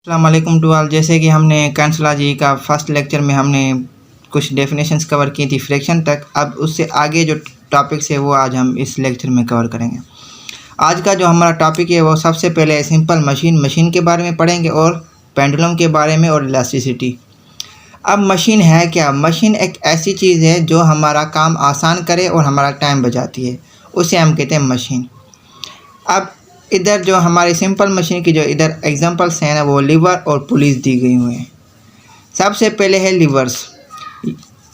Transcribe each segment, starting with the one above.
अस्सलाम वालेकुम to all. जैसे कि हमने कैंसलाजी का फर्स्ट लेक्चर में हमने कुछ डेफिनेशंस कवर की थी फ्रैक्शन तक। अब उससे आगे जो टॉपिक्स है वो आज हम इस लेक्चर में कवर करेंगे। आज का जो हमारा टॉपिक है वो सबसे पहले सिंपल मशीन के बारे में पढ़ेंगे और पेंडुलम के बारे में और इलास्टिसिटी। अब मशीन है क्या? मशीन एक ऐसी चीज़ है जो हमारा काम आसान करे और हमारा टाइम बचाती है, उसे हम कहते हैं मशीन। अब इधर जो हमारी सिंपल मशीन की जो इधर एग्जांपल्स हैं ना, वो लीवर और पुलीज दी गई हुई हैं। सबसे पहले है लीवर्स।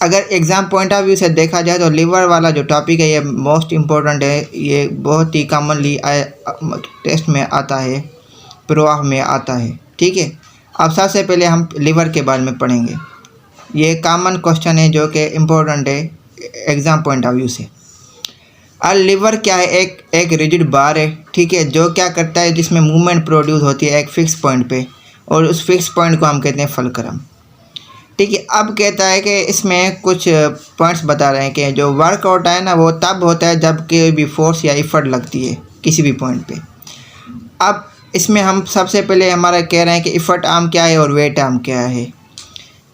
अगर एग्ज़ाम पॉइंट ऑफ व्यू से देखा जाए तो लीवर वाला जो टॉपिक है ये मोस्ट इम्पोर्टेंट है। ये बहुत ही कॉमनली टेस्ट में आता है, प्रवाह में आता है। ठीक है, अब सबसे पहले हम लीवर के बारे में पढ़ेंगे। ये कॉमन क्वेश्चन है जो कि इम्पोर्टेंट है एग्ज़ाम पॉइंट ऑफ व्यू से। लीवर क्या है? एक रिजिड बार है, ठीक है, जो क्या करता है, जिसमें मूवमेंट प्रोड्यूस होती है एक फ़िक्स पॉइंट पे, और उस फिक्स पॉइंट को हम कहते हैं फलक्रम। ठीक है, अब कहता है कि इसमें कुछ पॉइंट्स बता रहे हैं कि जो वर्क होता है ना वो तब होता है जब कोई भी फोर्स या इफर्ट लगती है किसी भी पॉइंट पे। अब इसमें हम सबसे पहले हमारा कह रहे हैं कि इफर्ट आर्म क्या है और वेट आर्म क्या है।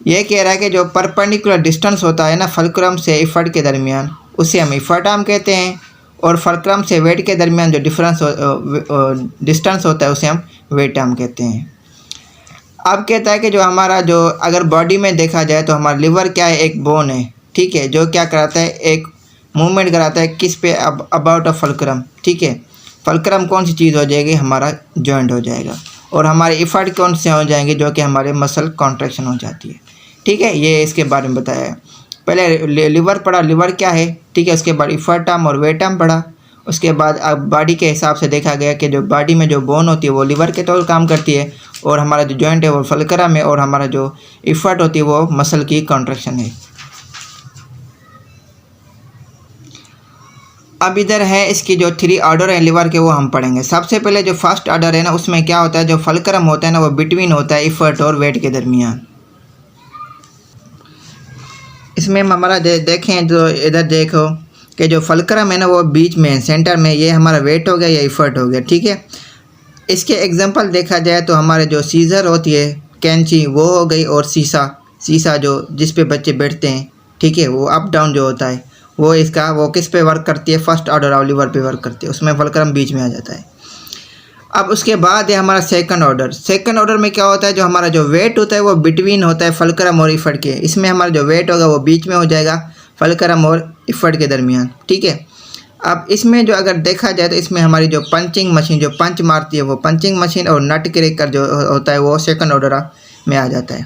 ये कह रहा है कि जो परपेंडिकुलर डिस्टेंस होता है ना फलक्रम से इफर्ट के दरमियान, उसे हम इफर्ट आर्म कहते हैं, और फलक्रम से वेट के दरमियान जो डिस्टेंस होता है उसे हम वेट आर्म कहते हैं। अब कहता है कि जो हमारा जो अगर बॉडी में देखा जाए तो हमारा लिवर क्या है? एक बोन है, ठीक है, जो क्या कराता है, एक मूवमेंट कराता है किस पे? About a fulcrum. ठीक है, फलक्रम कौन सी चीज़ हो जाएगी? हमारा जॉइंट हो जाएगा। और हमारे इफर्ट कौन से हो जाएंगे? जो कि हमारे मसल कॉन्ट्रैक्शन हो जाती है। ठीक है, ये इसके बारे में बताया है। पहले लिवर पढ़ा, लिवर क्या है, ठीक है, उसके बाद इफर्ट आर्म और वेट आर्म पढ़ा। उसके बाद अब बॉडी के हिसाब से देखा गया कि जो बॉडी में जो बोन होती है वो लिवर के तौर काम करती है, और हमारा जो जॉइंट है वो फलक्रम है, और हमारा जो इफर्ट होती है वो मसल की कॉन्ट्रैक्शन है। अब इधर है इसकी जो 3 ऑर्डर है लिवर के, वो हम पढ़ेंगे। सबसे पहले जो फर्स्ट ऑर्डर है ना, उसमें क्या होता है, जो फलक्रम होता है ना वो बिटवीन होता है इफर्ट और वेट के दरमियान। इसमें हमारा देखें जो इधर देखो कि जो फलक्रम है ना वो बीच में सेंटर में, ये हमारा वेट हो गया या इफर्ट हो गया। ठीक है, इसके एग्जांपल देखा जाए तो हमारे जो सीज़र होती है, कैंची, वो हो गई, और शीशा जो जिस पे बच्चे बैठते हैं, ठीक है, वो अप डाउन जो होता है वो किस पे वर्क करती है? फर्स्ट ऑर्डर ऑफ लिवर पे वर्क करती है, उसमें फलक्रम बीच में आ जाता है। अब उसके बाद है हमारा सेकंड ऑर्डर। सेकंड ऑर्डर में क्या होता है, जो हमारा जो वेट होता है वो बिटवीन होता है फलक्रम और इफर्ट के। इसमें हमारा जो वेट होगा वो बीच में हो जाएगा फलक्रम और इफर्ट के दरमियान। ठीक है, अब इसमें जो अगर देखा जाए तो इसमें हमारी जो पंचिंग मशीन जो पंच मारती है वो पंचिंग मशीन, और नट क्रैकर जो होता है वो सेकंड ऑर्डर में आ जाता है।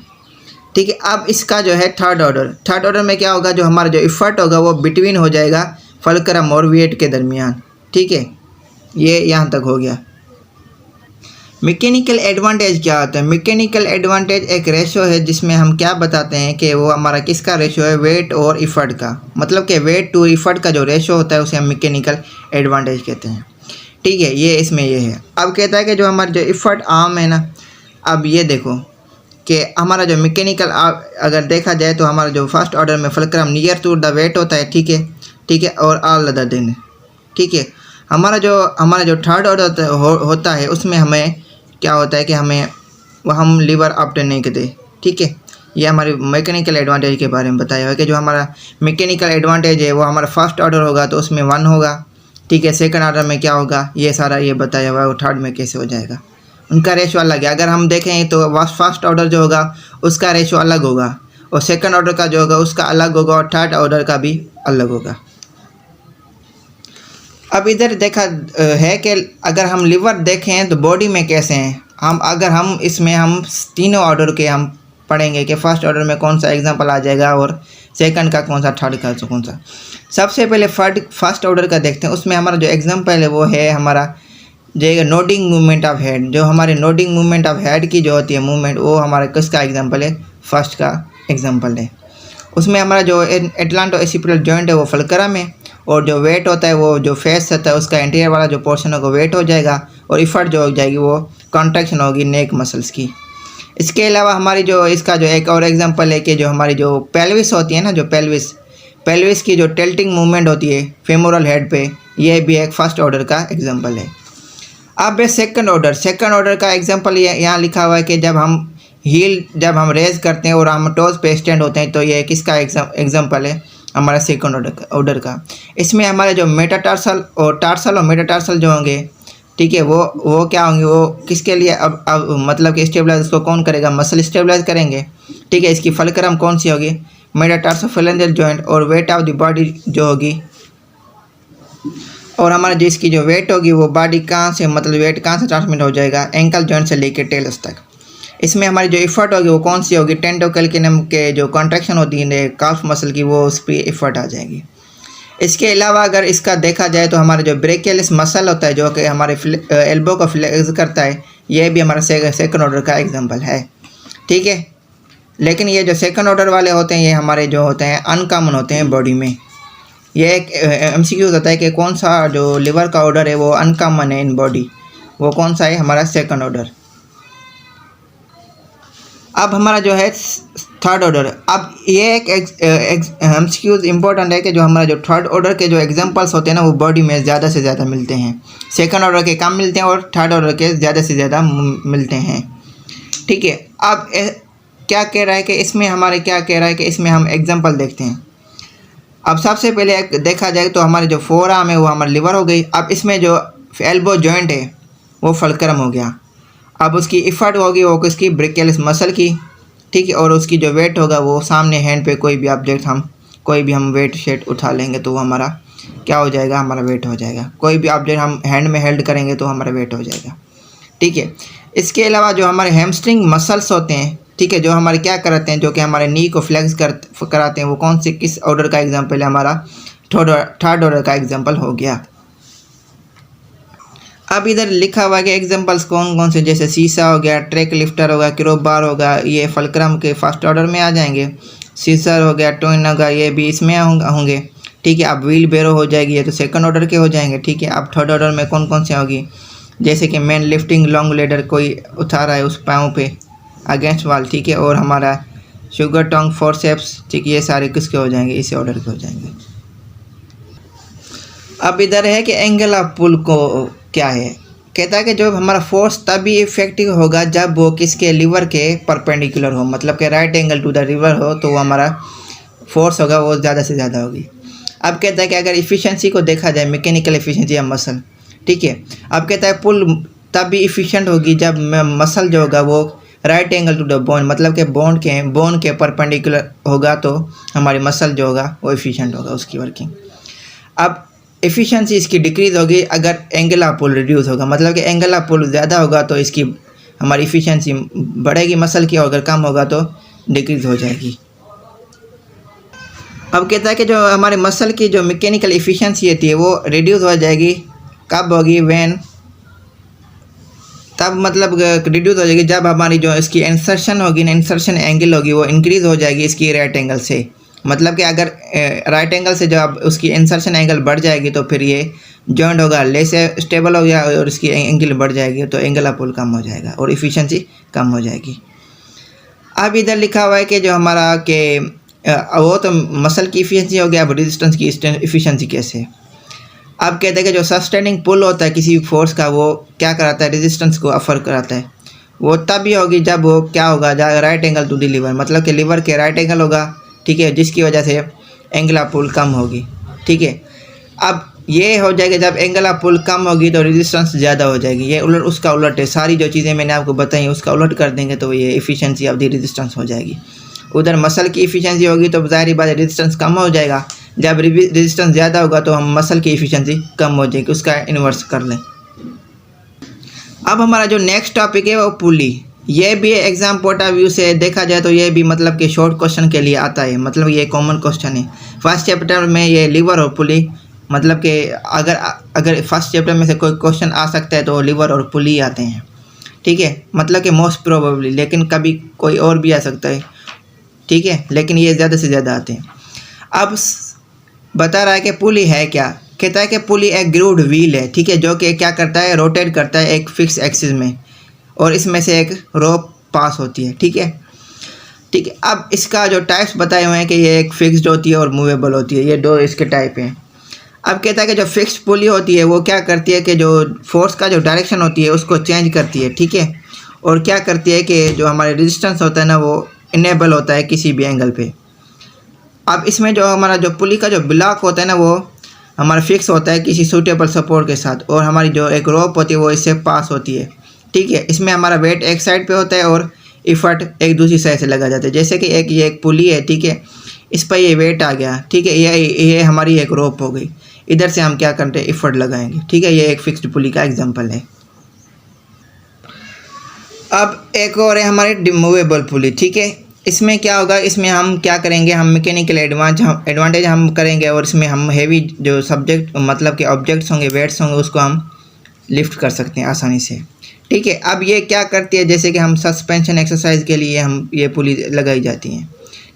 ठीक है, अब इसका जो है थर्ड ऑर्डर में क्या होगा, जो हमारा जो इफर्ट होगा वो बिटवीन हो जाएगा फलक्रम और वेट के दरमियान। ठीक है, ये यहाँ तक हो गया। मैकेनिकल एडवांटेज क्या होता है? मैकेनिकल एडवांटेज एक रेशो है जिसमें हम क्या बताते हैं कि वो हमारा किसका रेशो है? वेट और इफर्ट का। मतलब कि वेट टू इफर्ट का जो रेशो होता है उसे हम मैकेनिकल एडवांटेज कहते हैं। ठीक है, ये इसमें ये है। अब कहता है कि जो हमारा जो इफर्ट आर्म है ना, अब ये देखो कि हमारा जो मैकेनिकल अगर देखा जाए तो हमारा जो फर्स्ट ऑर्डर में fulcrum near to the weight होता है, ठीक है, और ऑल अदर देन। ठीक है, हमारा जो थर्ड ऑर्डर होता है उसमें हमें क्या होता है कि हम लीवर ऑप्टेन नहीं करते। ठीक है, ये हमारी मैकेनिकल एडवांटेज के बारे में बताया हुआ है कि जो हमारा मैकेनिकल एडवांटेज है वो हमारा फर्स्ट ऑर्डर होगा तो उसमें 1 होगा। ठीक है, सेकंड ऑर्डर में क्या होगा, ये सारा ये बताया हुआ है, वो थर्ड में कैसे हो जाएगा, उनका रेशो अलग है। अगर हम देखें तो फर्स्ट ऑर्डर जो होगा उसका रेशो अलग होगा, और सेकंड ऑर्डर का जो होगा उसका अलग होगा, और थर्ड ऑर्डर का भी अलग होगा। अब इधर देखा है कि अगर हम लिवर देखें तो बॉडी में कैसे हैं, हम इसमें हम तीनों ऑर्डर के हम पढ़ेंगे कि फर्स्ट ऑर्डर में कौन सा एग्जांपल आ जाएगा, और सेकंड का कौन सा, थर्ड का कौन सा। सबसे पहले फर्स्ट ऑर्डर का देखते हैं। उसमें हमारा जो एग्जांपल है वो है हमारा जो नोडिंग मूवमेंट ऑफ हेड। जो हमारे नोडिंग मूवमेंट ऑफ हेड की जो होती है मूवमेंट, वो हमारा किसका एग्जाम्पल है? फर्स्ट का एग्जाम्पल है। उसमें हमारा जो एटलांटो एसिपिटल जॉइंट है वो फलक्रम है, और जो वेट होता है वो जो फेस होता है उसका इंटीरियर वाला जो पोर्शन होगा वेट हो जाएगा, और इफर्ट जो हो जाएगी वो कॉन्ट्रैक्शन होगी नेक मसल्स की। इसके अलावा हमारी जो इसका जो एक और एग्जांपल है कि जो हमारी जो पेल्विस होती है ना, जो पेल्विस की जो टिल्टिंग मूवमेंट होती है फेमोरल हेड पे, यह भी एक फर्स्ट ऑर्डर का एग्जांपल है। अब सेकंड ऑर्डर का एग्जांपल यहाँ लिखा हुआ है कि जब हम रेज करते हैं और हम टोज पे स्टैंड होते हैं, तो ये किसका एग्जांपल है, हमारा सेकंड ऑर्डर का। इसमें हमारे जो मेटाटार्सल और मेटाटार्सल जो होंगे, ठीक है, वो क्या होंगे, वो किसके लिए अब मतलब कि स्टेबलाइज उसको कौन करेगा, मसल स्टेबलाइज करेंगे, ठीक है। इसकी फलक्रम कौन सी होगी, मेटाटार्सोफेलेंजल जॉइंट, और वेट ऑफ द बॉडी जो होगी, और हमारा जिसकी जो वेट होगी वो बॉडी कहाँ से, मतलब वेट कहाँ से ट्रांसमिट हो जाएगा, एंकल जॉइंट से लेकर टेल्स तक। इसमें हमारी जो इफर्ट होगी वो कौन सी होगी, टेंटोकैल्किनम के जो कॉन्ट्रैक्शन होती है काफ मसल की, वो उस पर इफर्ट आ जाएगी। इसके अलावा अगर इसका देखा जाए तो हमारा जो ब्रेकियलिस मसल होता है जो कि हमारे एल्बो को फ्लेक्स करता है, ये भी हमारा सेकंड ऑर्डर का एग्जांपल है, ठीक है। लेकिन ये जो सेकंड ऑर्डर वाले होते हैं ये हमारे जो होते हैं अनकॉमन होते हैं बॉडी में। ये एक MCQ होता है कि कौन सा जो लिवर का ऑर्डर है वो अनकॉमन है इन बॉडी, वो कौन सा है, हमारा सेकंड ऑर्डर। अब हमारा जो है थर्ड ऑर्डर। अब ये एक MCQ इम्पोर्टेंट है कि जो हमारा जो थर्ड ऑर्डर के जो एग्जांपल्स होते हैं ना, वो बॉडी में ज़्यादा से ज़्यादा मिलते हैं। सेकंड ऑर्डर के कम मिलते हैं और थर्ड ऑर्डर के ज़्यादा से ज़्यादा मिलते हैं, ठीक है। अब क्या कह रहा है कि इसमें हमारे क्या कह रहा है कि इसमें हम एग्जांपल देखते हैं। अब सबसे पहले देखा जाए तो हमारे जो फोर आर्म है वो हमारी लिवर हो गई। अब इसमें जो एल्बो जॉइंट है वो फलक्रम हो गया। अब उसकी इफर्ट होगी वो किसकी, ब्रेकियलिस मसल की, ठीक है। और उसकी जो वेट होगा वो सामने हैंड पे कोई भी ऑब्जेक्ट कोई भी हम वेट शेट उठा लेंगे तो वो हमारा क्या हो जाएगा, हमारा वेट हो जाएगा। कोई भी ऑब्जेक्ट हम हैंड में हेल्ड करेंगे तो हमारा वेट हो जाएगा, ठीक है। इसके अलावा जो हमारे हैमस्ट्रिंग मसल्स होते हैं, ठीक है, जो हमारे क्या कराते हैं, जो कि हमारे नी को फ्लेक्स कराते हैं, वो कौन से किस ऑर्डर का एग्जाम्पल है, हमारा थर्ड ऑर्डर का एग्जाम्पल हो गया। अब इधर लिखा हुआ है कि एग्जांपल्स कौन कौन से, जैसे सीसा हो गया, ट्रैक लिफ्टर होगा, क्रोप बार होगा, ये फलक्रम के फर्स्ट ऑर्डर में आ जाएंगे। सीसर हो गया, टोइन होगा, ये भी इसमें होंगे, ठीक है। अब व्हील बेरो हो जाएगी, ये तो सेकंड ऑर्डर के हो जाएंगे, ठीक है। अब थर्ड ऑर्डर में कौन कौन से होगी, जैसे कि मैन लिफ्टिंग लॉन्ग लेडर, कोई उठा रहा है उस पाँव पे अगेंस्ट वाल, ठीक है। और हमारा शुगर टोंग फोरसेप्स, ठीक है, ये सारे किसके हो जाएंगे, इसी ऑर्डर के हो जाएंगे। अब इधर है कि एंगल ऑफ पुल को क्या है, कहता है कि जो हमारा फोर्स तभी इफेक्टिव होगा जब वो किसके, लिवर के परपेंडिकुलर हो, मतलब कि right angle to the lever हो, तो वो हमारा फोर्स होगा वो ज़्यादा से ज़्यादा होगी। अब कहता है कि अगर इफ़िशियंसी को देखा जाए, मैकेनिकल इफ़िशियंसी या मसल, ठीक है। अब कहता है पुल तभी इफ़िशियंट होगी जब मसल जो होगा वो right angle to the bone, मतलब कि बोन के परपेंडिकुलर होगा, तो हमारी मसल जो होगा वो इफ़िशियंट होगा उसकी वर्किंग। अब एफिशिएंसी इसकी डिक्रीज होगी अगर एंगल ऑफ पुल रिड्यूस होगा, मतलब कि एंगल ऑफ पुल ज़्यादा होगा तो इसकी हमारी इफ़िशियंसी बढ़ेगी मसल की, और अगर कम होगा तो डिक्रीज हो जाएगी। अब कहता है कि जो हमारे मसल की जो मैकेनिकल इफ़िशियंसी होती है वो रिड्यूस हो जाएगी, कब होगी, तब मतलब रिड्यूस हो जाएगी जब हमारी जो इसकी इंसर्शन होगी ना, इंसर्शन एंगल होगी वो इंक्रीज़ हो जाएगी इसकी राइट एंगल से। मतलब कि अगर राइट एंगल से जब उसकी इंसर्शन एंगल बढ़ जाएगी तो फिर ये जॉइंट होगा लेस स्टेबल हो गया, और इसकी एंगल बढ़ जाएगी तो एंगल ऑफ पुल कम हो जाएगा और इफ़िशियंसी कम हो जाएगी। अब इधर लिखा हुआ है कि जो हमारा के वो तो मसल की इफ़िशियंसी हो गया, अब रेजिस्टेंस की इफ़िशियंसी कैसे। अब कहते हैं कि जो सस्टेनिंग पुल होता है किसी फोर्स का, वो क्या कराता है, रेजिस्टेंस को अफर कराता है। वो तभी होगी जब वो क्या होगा, जब right angle to the lever, मतलब कि लिवर के राइट एंगल होगा, ठीक है, जिसकी वजह से एंगल ऑफ पुल कम होगी, ठीक है। अब ये हो जाएगा जब एंगल ऑफ पुल कम होगी तो रेजिस्टेंस ज़्यादा हो जाएगी, ये उसका उलट है। सारी जो चीज़ें मैंने आपको बताई उसका उलट कर देंगे तो ये इफ़िशियंसी ऑफ द रेजिस्टेंस हो जाएगी। उधर मसल की इफ़िशियंसी होगी तो ज़ाहिर बात है रेजिस्टेंस कम हो जाएगा, जब रेजिस्टेंस ज़्यादा होगा तो हम मसल की इफ़िशियंसी कम हो जाएगी, उसका इन्वर्स कर लें। अब हमारा जो नेक्स्ट टॉपिक है वो पुली। ये भी एग्जाम पॉइंट ऑफ व्यू से देखा जाए तो ये भी मतलब कि शॉर्ट क्वेश्चन के लिए आता है, मतलब ये कॉमन क्वेश्चन है। फर्स्ट चैप्टर में ये लिवर और पुली, मतलब कि अगर फर्स्ट चैप्टर में से कोई क्वेश्चन आ सकता है तो लिवर और पुली आते हैं, ठीक है, मतलब कि मोस्ट प्रोबेबली, लेकिन कभी कोई और भी आ सकता है, ठीक है, लेकिन ये ज़्यादा से ज़्यादा आते हैं। अब बता रहा है कि पुली है क्या, कहता है कि पुली एक ग्रूव्ड व्हील है, ठीक है, जो कि क्या करता है, रोटेट करता है एक फिक्स एक्सिस में, और इसमें से एक रोप पास होती है, ठीक है, ठीक है। अब इसका जो टाइप्स बताए हुए हैं कि ये एक फिक्स्ड होती है और मूवेबल होती है, ये दो इसके टाइप हैं। अब कहता है कि जो फिक्स्ड पुली होती है वो क्या करती है कि जो फोर्स का जो डायरेक्शन होती है उसको चेंज करती है, ठीक है। और क्या करती है कि जो हमारे रेजिस्टेंस होता है ना वो इनेबल होता है किसी भी एंगल पे। अब इसमें जो हमारा जो पुली का जो ब्लॉक होता है ना वो हमारा फिक्स होता है किसी सूटेबल सपोर्ट के साथ, और हमारी जो एक रोप होती है वो इससे पास होती है, ठीक है। इसमें हमारा वेट एक साइड पे होता है और इफर्ट एक दूसरी साइड से लगा जाता है। जैसे कि ये एक पुली है, ठीक है, इस पर ये वेट आ गया, ठीक है, ये हमारी एक रोप हो गई। इधर से हम क्या करते हैं, इफर्ट लगाएंगे, ठीक है। ये एक फिक्स्ड पुली का एग्जांपल है। अब एक और है हमारी मूवेबल पुली, ठीक है। इसमें क्या होगा, इसमें हम क्या करेंगे, हम मैकेनिकल एडवांटेज हम करेंगे, और इसमें हम हेवी जो सब्जेक्ट मतलब कि ऑब्जेक्ट्स होंगे, वेट्स होंगे, उसको हम लिफ्ट कर सकते हैं आसानी से, ठीक है। अब ये क्या करती है, जैसे कि हम सस्पेंशन एक्सरसाइज के लिए हम ये पुली लगाई जाती हैं,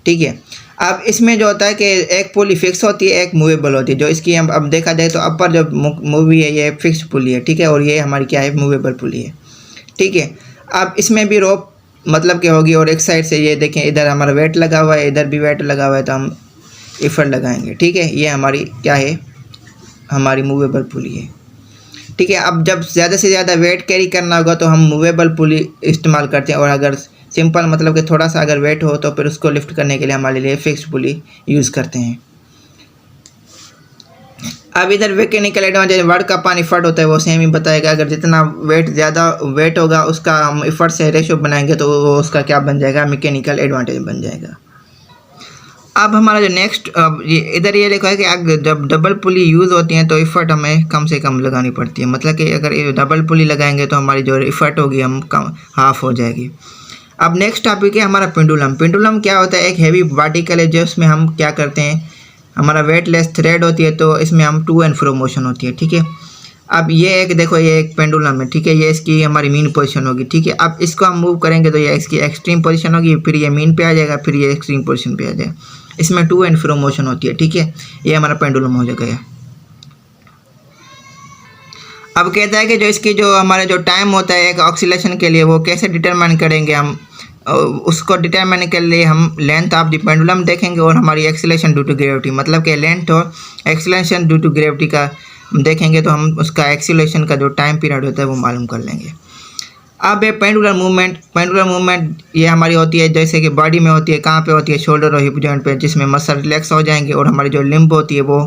ठीक है। अब इसमें जो होता है कि एक पुली फिक्स होती है, एक मूवेबल होती है। जो इसकी हम अब देखा जाए तो अपर जो मूवी है ये फिक्स्ड पुली है, ठीक है, और ये हमारी क्या है, मूवेबल पुली है, ठीक है। अब इसमें भी रोप मतलब क्या होगी, और एक साइड से ये देखें इधर हमारा वेट लगा हुआ है, इधर भी वेट लगा हुआ है, तो हम इफर्ट लगाएंगे, ठीक है। ये हमारी क्या है, हमारी मूवेबल पुली है, ठीक है। अब जब ज़्यादा से ज़्यादा वेट कैरी करना होगा तो हम मूवेबल पुली इस्तेमाल करते हैं, और अगर सिंपल मतलब कि थोड़ा सा अगर वेट हो तो फिर उसको लिफ्ट करने के लिए हमारे लिए फिक्स्ड पुली यूज़ करते हैं। अब इधर मैकेनिकल एडवांटेज वर्क का पानी इफर्ट होता है वो सेम ही बताएगा। अगर जितना ज़्यादा वेट होगा उसका हम इफर्ट से रेशो बनाएंगे तो वो उसका क्या बन जाएगा, मैकेनिकल एडवांटेज बन जाएगा। अब हमारा जो नेक्स्ट इधर ये लिखा है कि अगर जब डबल पुली यूज़ होती हैं तो इफ़र्ट हमें कम से कम लगानी पड़ती है। मतलब कि अगर ये डबल पुली लगाएंगे तो हमारी जो इफ़र्ट होगी हम कम हाफ हो जाएगी। अब नेक्स्ट टॉपिक है हमारा पेंडुलम। पेंडुलम क्या होता है, एक हैवी पार्टिकल है जो उसमें हम क्या करते हैं, हमारा वेटलेस थ्रेड होती है तो इसमें हम टू एंड फ्रो मोशन होती है, ठीक है। अब ये एक देखो ये एक पेंडुलम है, ठीक है, ये इसकी हमारी मीन पोजीशन होगी, ठीक है। अब इसको हम मूव करेंगे तो ये इसकी एक्सट्रीम पोजीशन होगी, फिर ये मीन पे आ जाएगा, फिर ये एक्सट्रीम पोजीशन पे आ जाएगा। इसमें टू एंड फ्रो मोशन होती है, ठीक है। ये हमारा पेंडुलम हो जाएगा। अब कहता है कि जो इसकी जो हमारे जो टाइम होता है एक ऑक्सीलेशन के लिए वो कैसे डिटरमाइन करेंगे हम, उसको डिटरमाइन के लिए हम लेंथ ऑफ द पेंडुलम देखेंगे और हमारी एक्सीलेशन ड्यू टू ग्रेविटी, मतलब कि लेंथ और एक्सीलेशन ड्यू टू ग्रेविटी का देखेंगे तो हम उसका एक्सीलेशन का जो टाइम पीरियड होता है वो मालूम कर लेंगे। अब ये पेंडुलर मूवमेंट ये हमारी होती है जैसे कि बॉडी में होती है, कहाँ पे होती है, शोल्डर और हिप जॉइंट पे, जिसमें मसल रिलैक्स हो जाएंगे और हमारी जो लिम्ब होती है वो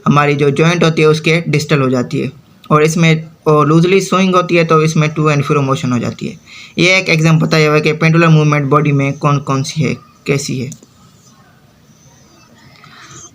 हमारी जो जॉइंट होती है उसके डिस्टल हो जाती है, और इसमें लूजली स्विंग होती है तो इसमें टू एंड फ्रो मोशन हो जाती है। ये एक एग्जाम्पल बताया हुआ है कि पेंडुलर मूवमेंट बॉडी में कौन कौन सी है, कैसी है।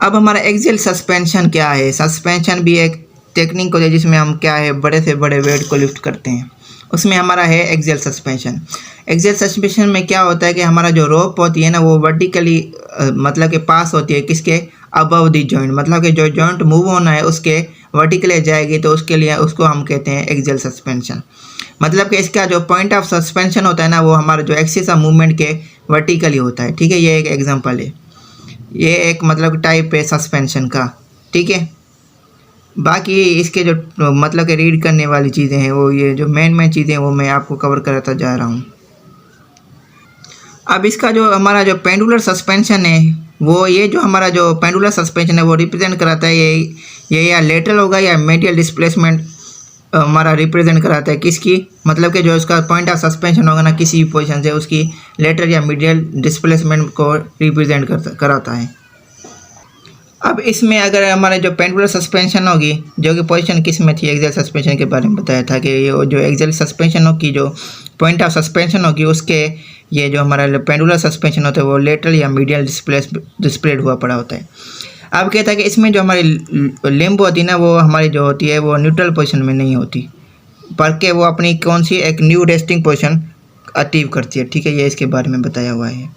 अब हमारा एक्सियल सस्पेंशन क्या है। सस्पेंशन भी एक टेक्निक होती है जिसमें हम क्या है बड़े से बड़े वेट को लिफ्ट करते हैं, उसमें हमारा है एक्सियल सस्पेंशन। एक्सियल सस्पेंशन में क्या होता है कि हमारा जो रोप होती है ना वो वर्टिकली मतलब कि पास होती है किसके, अबव द जॉइंट, मतलब कि जो जॉइंट मूव होना है उसके वर्टिकली जाएगी तो उसके लिए उसको हम कहते हैं एक्सियल सस्पेंशन। मतलब कि इसका जो पॉइंट ऑफ सस्पेंशन होता है ना वो हमारा जो एक्सिस ऑफ मूवमेंट के वर्टिकली होता है, ठीक है। ये एक एग्जांपल है, ये एक मतलब टाइप है सस्पेंशन का, ठीक है। बाकी इसके जो मतलब कि रीड करने वाली चीज़ें हैं वो ये जो मेन चीज़ें हैं वो मैं आपको कवर कराता जा रहा हूँ। अब इसका जो हमारा जो पेंडुलर सस्पेंशन है वो ये जो हमारा जो पेंडुलर सस्पेंशन है वो रिप्रेजेंट कराता है ये या लेटरल होगा या मेडियल डिस्प्लेसमेंट हमारा रिप्रेजेंट कराता है किसकी, मतलब कि जो इसका पॉइंट ऑफ सस्पेंशन होगा ना किसी भी पोजीशन से उसकी लेटरल या मीडियल डिस्प्लेसमेंट को रिप्रेजेंट कराता है। अब इसमें अगर हमारे जो पेंडुलर सस्पेंशन होगी जो कि पोजीशन किस में थी, एक्सियल सस्पेंशन के बारे में बताया था कि ये जो एक्सियल सस्पेंशन होगी जो पॉइंट ऑफ सस्पेंशन होगी उसके ये जो हमारा पेंडुलर सस्पेंशन होता है वो लेटरल या मीडियल डिस्प्लेड हुआ पड़ा होता है। अब कहता है कि इसमें जो हमारी लिम्ब होती है ना वो हमारी जो होती है वो न्यूट्रल पोजीशन में नहीं होती, बल्कि वो अपनी कौन सी एक न्यू रेस्टिंग पोजीशन अचीव करती है, ठीक है। ये इसके बारे में बताया हुआ है।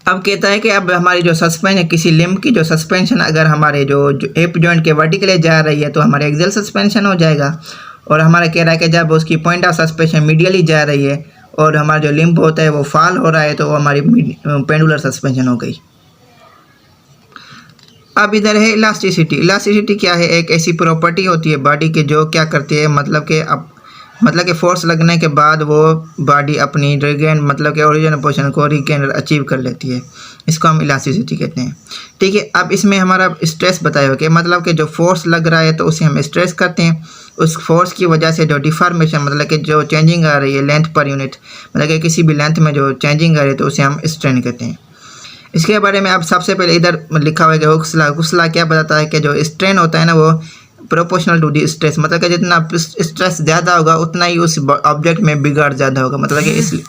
अब कहता है कि अब हमारी जो सस्पेंशन किसी लिम्ब की जो सस्पेंशन अगर हमारे जो हिप जॉइंट के वर्टिकली जा रही है तो हमारे एक्सियल सस्पेंशन हो जाएगा, और हमारा कह रहा है कि जब उसकी पॉइंट ऑफ सस्पेंशन मीडियली जा रही है और हमारा जो लिम्ब होता है वो फॉल हो रहा है तो वो हमारी पेंडुलर सस्पेंशन हो गई। अब इधर है इलास्टिसिटी। इलास्टिसिटी क्या है, एक ऐसी प्रॉपर्टी होती है बॉडी के जो क्या करती है, मतलब कि अब मतलब कि फोर्स लगने के बाद वो बॉडी अपनी रिगेन मतलब कि ओरिजिनल पोजीशन को रिगेन अचीव कर लेती है। इसको हम इलास्टिसिटी कहते हैं। ठीक है, अब इसमें हमारा स्ट्रेस बताया कि मतलब कि जो फोर्स लग रहा है तो उसे हम स्ट्रेस करते हैं। उस फोर्स की वजह से जो डिफॉर्मेशन मतलब कि जो चेंजिंग आ रही है लेंथ पर यूनिट, मतलब कि किसी भी लेंथ में जो चेंजिंग आ रही है तो उसे हम स्ट्रेन कहते हैं। इसके बारे में अब सबसे पहले इधर लिखा हुआ है कि हुक्स लॉ क्या बताता है कि जो स्ट्रेन होता है ना वो प्रोपोर्शनल टू दी स्ट्रेस, मतलब कि जितना स्ट्रेस ज़्यादा होगा उतना ही उस ऑब्जेक्ट में बिगाड़ ज़्यादा होगा। मतलब कि इसलिए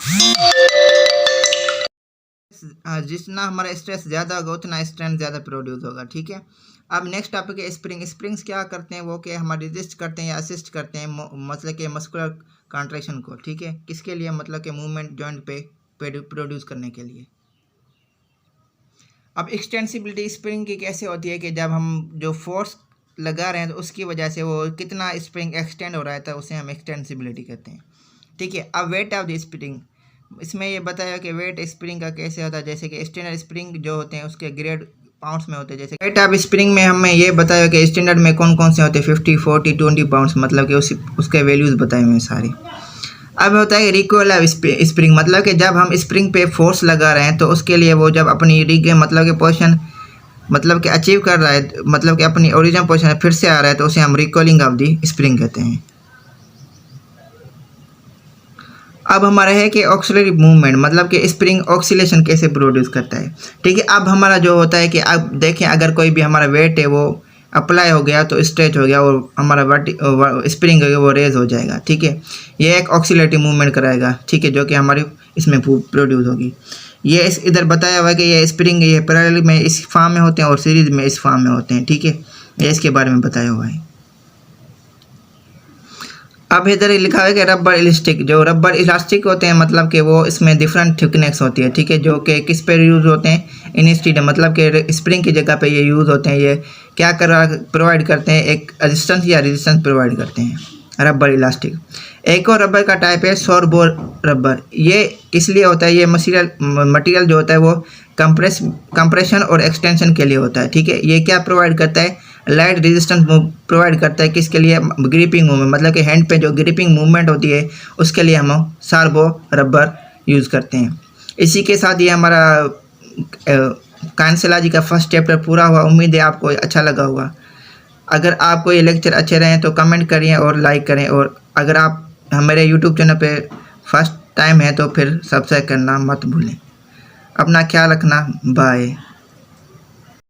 जितना हमारा स्ट्रेस ज़्यादा होगा उतना स्ट्रेन ज़्यादा प्रोड्यूस होगा। ठीक है, अब नेक्स्ट टॉपिक है स्प्रिंग। स्प्रिंग्स क्या करते हैं वो कि हमारे रेजिस्ट करते हैं या असिस्ट करते हैं मतलब कि मस्कुलर कॉन्ट्रैक्शन को। ठीक है, किसके लिए, मतलब कि मूवमेंट जॉइंट पे प्रोड्यूस करने के लिए। अब एक्सटेंसिबिलिटी स्प्रिंग की कैसे होती है कि जब हम जो फोर्स लगा रहे हैं तो उसकी वजह से वो कितना स्प्रिंग एक्सटेंड हो रहा है तो उसे हम एक्सटेंसिबिलिटी कहते हैं। ठीक है, अब वेट ऑफ द स्प्रिंग, इसमें ये बताया कि वेट स्प्रिंग का कैसे होता है। जैसे कि स्टैंडर्ड स्प्रिंग जो होते हैं उसके ग्रेड पाउंड्स में होते हैं। जैसे वेट ऑफ स्प्रिंग में हमें ये बताया कि स्टैंडर्ड में कौन कौन से होते हैं 50, 40, 20 पाउंड्स, मतलब कि उसके वैल्यूज़ बताए हुए हैं सारे। अब होता है रिकॉइल ऑफ स्प्रिंग, मतलब कि जब हम स्प्रिंग पे फोर्स लगा रहे हैं तो उसके लिए वो जब अपनी रिगे मतलब कि पोजीशन मतलब कि अचीव कर रहा है, मतलब कि अपनी ओरिजिनल पोजीशन फिर से आ रहा है तो उसे हम रिकॉलिंग ऑफ दी स्प्रिंग कहते हैं। अब हमारा है कि ऑक्सिलरी मूवमेंट, मतलब कि स्प्रिंग ऑक्सीलेशन कैसे प्रोड्यूस करता है। ठीक है, अब हमारा जो होता है कि अब देखें अगर कोई भी हमारा वेट है वो अप्लाई हो गया तो स्ट्रेच हो गया और हमारा स्प्रिंग है वो रेज हो जाएगा। ठीक है, ये एक ऑक्सीलेटरी मूवमेंट कराएगा। ठीक है, जो कि हमारी इसमें प्रोड्यूस होगी। ये इधर बताया हुआ है कि ये स्प्रिंग ये पैरेलल में इस फॉर्म में होते हैं और सीरीज में इस फॉर्म में होते हैं। ठीक है, ये इसके बारे में बताया हुआ है। अब इधर लिखा है कि रबर इलास्टिक, जो रबर इलास्टिक होते हैं मतलब कि वो इसमें डिफरेंट थिकनेस होती है। ठीक है, जो कि किस पे यूज़ होते हैं, इंस्टीड मतलब कि स्प्रिंग की जगह पे ये यूज़ होते हैं। ये क्या प्रोवाइड करते हैं, एक रेजिस्टेंस या रेजिस्टेंस प्रोवाइड करते हैं रबर इलास्टिक। एक और रबर का टाइप है सोरबो रबर। ये किस लिए होता है, ये मटेरियल जो होता है वो कंप्रेशन और एक्सटेंशन के लिए होता है। ठीक है, ये क्या प्रोवाइड करता है, लाइट रेजिस्टेंस प्रोवाइड करता है। किसके लिए, ग्रिपिंग मूवमेंट, मतलब कि हैंड पे जो ग्रिपिंग मूवमेंट होती है उसके लिए हम सोरबो रबर यूज़ करते हैं। इसी के साथ ये हमारा कांसेला जी का फर्स्ट चैप्टर पूरा हुआ। उम्मीद है आपको अच्छा लगा होगा। अगर आपको ये लेक्चर अच्छे रहें तो कमेंट करिए और लाइक करें, और अगर आप हमारे यूट्यूब चैनल पे फर्स्ट टाइम है तो फिर सब्सक्राइब करना मत भूलें। अपना ख्याल रखना, बाय।